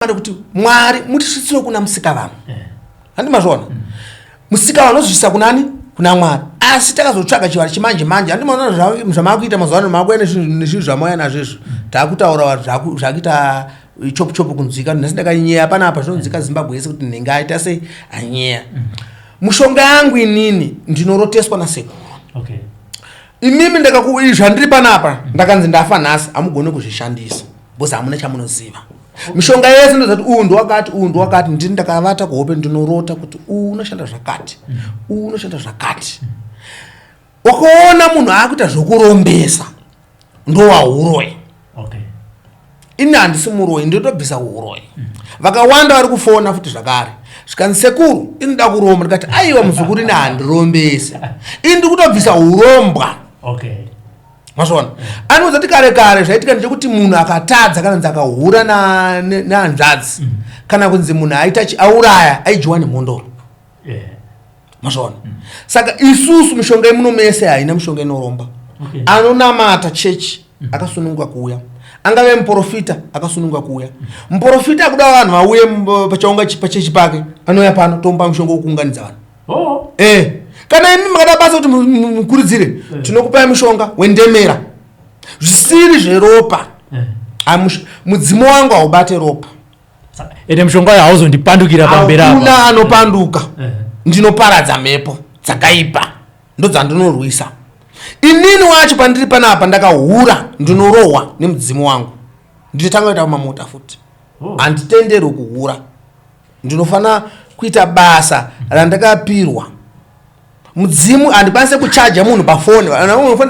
kuti Mwari mutisvitsire kuna musika vanhu. Handi mazvona. Musika vanhu nozvisa kunani? Kuna Mwari. Asi takazotsvaga chivari chimanje manje. Handi maona zvamakuita mazuva ano makuya nezvinhu zvamauya nazvo izvo. Takutaura zvakuita chop chop kunzwika. Nhasi ndakanyeya panapa zvinonzwika Zimbabwe yese kuti nhenga aita sei anyeya. Mushonga yangu inini ndinoroteswa naSekuru. Okay. Imimi zvandiri panapa ndakanzi ndafa nhasi amugone kuzvishandisa. Bosi hamuna chamunoziva. Mishonga yese ndozati undu wakati ndini ndakavata kuhope ndinorota kuti unoshanda zvakati. Unoshanda zvakati. Wakaona munhu akuita zvokurombesa ndowauroi. Okay. Ini handisi muroi ndotobvisa uroi. Vakawanda vari kufona futi zvakare. Zvikanzi Sekuru inoda kuromba ndikati aiwa muzukuru ine handirombese. Ini ndikutobvisa urombwa. Okay. Mazvona. Anozati kare zvaitika ndechekuti munhu akatadza kana akahura nehanzvadzi kana kunzi munhu auraya aidyiwa nemhondoro. Yeah. Mazvona. Saka isusu mishonga imunomese haina mishonga inoromba. Okay. Anonamata chechi akasununguka kuuya. Angave muprofita akasununguka kuuya. Muprofita akuda vanhu vauye pachaunga pachechi pake anouya pano tomba mushonga wokuunganidza vanhu. Oh. Kana imi makada basa kuti mukurudzire tinokupai mushonga wendemera zvisiri zveropa. Mudzimu wangu haubate ropa. Ene mushonga uyu hauzondipandukira pamberi apa. Hakuna anopanduka. Ndinoparadza mhepo dzakaipa ndodzandinorwisa. Inini wacho pandiri panapa ndakahura ndinorohwa nemudzimu wangu. Ndinotanga kuita mamota futi. Handitenderwi kuhura. Ndinofana kuita basa randakapirwa. Mudzimu handikwanise kuchaja munhu pafoni.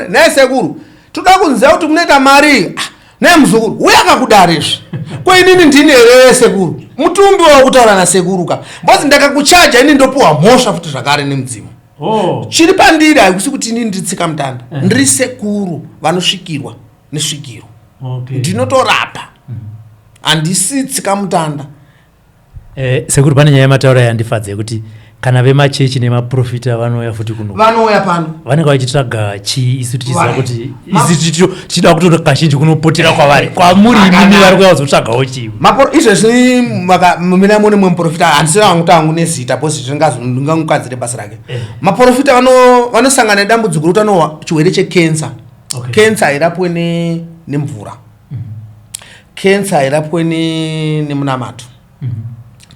Naye Sekuru toda kunziva kuti munoita mari. Naye muzukuru uye akakudarizve. Kwenini ndini here Sekuru? Mutumbi wakutaura naSekuru ka. Bosi ndakakuchaja ini ndopuwa mhosva futi zvakare nemudzimu. Chiri pandiri haikusi kuti inini nditsika mutanda. Ndiri Sekuru vanosvikirwa nesvikiro. Ndinotorapa. Handisi tsika mutanda. Sekuru pane nyaya yemataura yandifadza kuti kana vemachechi nemaprofita vanouya futi kuno. Vanouya pano. Vanenge vachitsvaga chii isu tichiziva kuti isu tichida kuti kazhinji kunopotera kwavari. Kwamuri imimi vari kuuya kuzotsvagawo chii. Izvezvi mina mune mumwe muprofita handisi wangu nezita bosi ndingamukadzire basa rake. Maprofita vanosangana nedambudziko rokuti anowa chirwere chekensa. Kensa hairapwe nemvura. Kensa hairapwe nemunamato.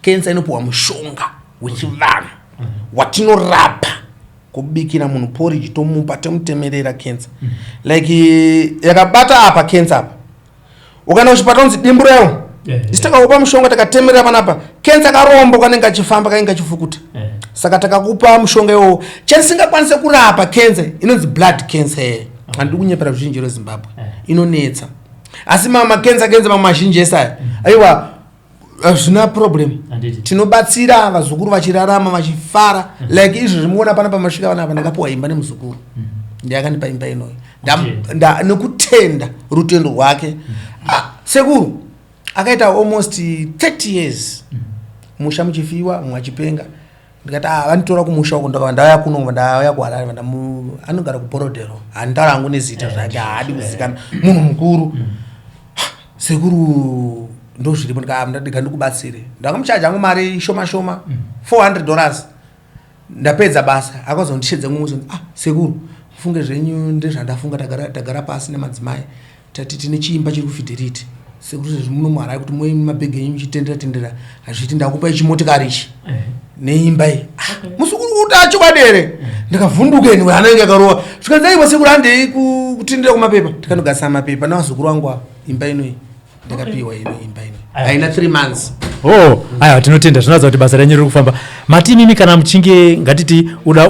Kensa inopuwa mushonga wechivanhu watinorapa kubikira munhu porridge tomupa tomutemerera kensa. Like yakabata apa kensa apa. Ukaenda kuchipatara unzi dimburewo. Takakupa mushonga takatemerera panapa. Kensa karombo kanenge achifamba kanenge achifukuta. Saka takakupa mushonga iwowo. Chandisingakwanise kurapa kensa inonzi blood cancer. Handiri kunyepera zvizhinji reZimbabwe. Inonetsa. Asi makensa mazhinji esaya. Aiwa zvina problem. Tinobatsira vazukuru vachirarama vachifara. Like izvo zvimuona panapa masvika vanapa ndakapuwa imba nemuzukuru. Ndiyakanipa imba inoyi. Nekutenda rutendo rwake. Sekuru akaita almost 30 years. Musha muchifiwa mumwe achipenga. Ndikati vanitora kumusha uko ndauya kuno ndauya kuHarare anogara kuBorodero. Handitaura hangu nezita zvake haadi kuzikana. Munhu mukuru. Sekuru ndo zviripo ndikubatsire. Ndakamuchaja hangu mari shoma $400. Ndapedza basa. Akazondishedza mumwe Sekuru funge zvenyu ndezvandafunga tagara pasi nemadzimai. Tati tine chiimba chiri kuFidelity. Sekuru zvezvimuno muHarare kuti mwe mabhegi enyu muchitendera hazviti ndakupa chimotikari ichi. Neimba iyi. Musukuru kuti achokwadi. Ndakavhunduka eni anenge akarowa. Zvikanzi Sekuru handei kutindira kumapepa. Ndikandogasa mapepa navazukuru wangu ava. Imba inoyi ndakapiwa ino imba ino. Haina 3 months. Aiwa tinotenda zvinoratidza kuti basa renyu riri kufamba. Mati mimi kana muchinge ngatiti uda